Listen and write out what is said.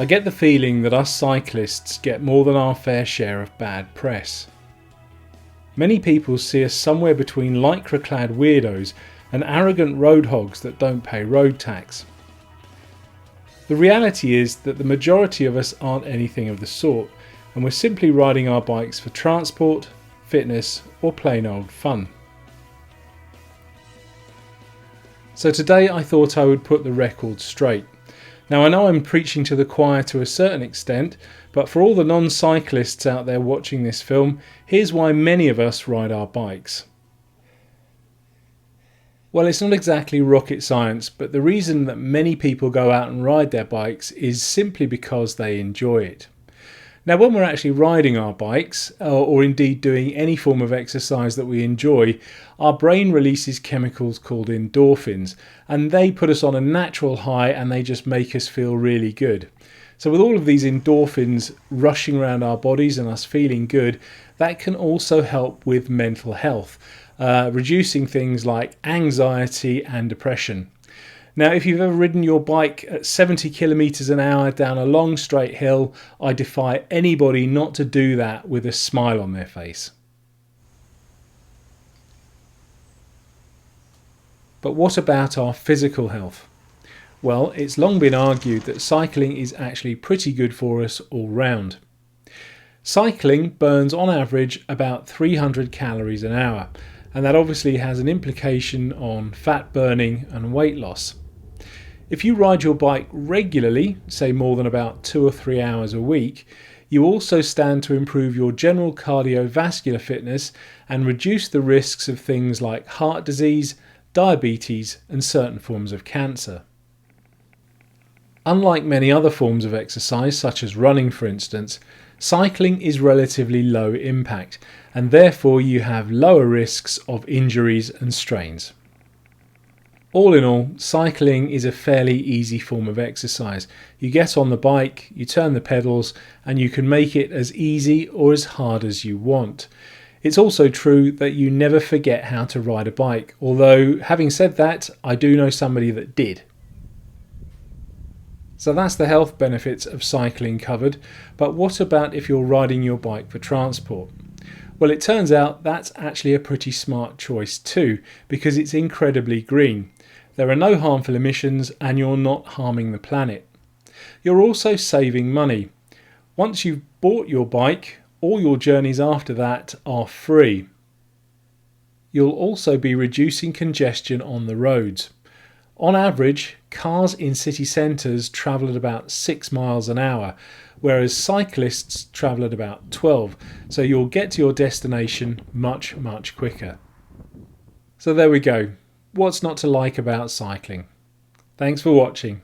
I get the feeling that us cyclists get more than our fair share of bad press. Many people see us somewhere between lycra clad weirdos and arrogant roadhogs that don't pay road tax. The reality is that the majority of us aren't anything of the sort, and we're simply riding our bikes for transport, fitness, or plain old fun. So today I thought I would put the record straight. Now I know I'm preaching to the choir to a certain extent, but for all the non-cyclists out there watching this film, here's why many of us ride our bikes. Well, it's not exactly rocket science, but the reason that many people go out and ride their bikes is simply because they enjoy it. Now, when we're actually riding our bikes, or indeed doing any form of exercise that we enjoy, our brain releases chemicals called endorphins, and they put us on a natural high and they just make us feel really good. So with all of these endorphins rushing around our bodies and us feeling good, that can also help with mental health, reducing things like anxiety and depression. Now, if you've ever ridden your bike at 70 kilometers an hour down a long straight hill, I defy anybody not to do that with a smile on their face. But what about our physical health? Well, it's long been argued that cycling is actually pretty good for us all round. Cycling burns on average about 300 calories an hour, and that obviously has an implication on fat burning and weight loss. If you ride your bike regularly, say more than about 2 or 3 hours a week, you also stand to improve your general cardiovascular fitness and reduce the risks of things like heart disease, diabetes, and certain forms of cancer. Unlike many other forms of exercise, such as running for instance, cycling is relatively low impact, and therefore you have lower risks of injuries and strains. All in all, cycling is a fairly easy form of exercise. You get on the bike, you turn the pedals, and you can make it as easy or as hard as you want. It's also true that you never forget how to ride a bike, although having said that, I do know somebody that did. So that's the health benefits of cycling covered, but what about if you're riding your bike for transport? Well, it turns out that's actually a pretty smart choice too, because it's incredibly green. There are no harmful emissions and you're not harming the planet. You're also saving money. Once you've bought your bike, all your journeys after that are free. You'll also be reducing congestion on the roads. On average, cars in city centres travel at about 6 miles an hour, whereas cyclists travel at about 12, so you'll get to your destination much quicker. So there we go. What's not to like about cycling? Thanks for watching.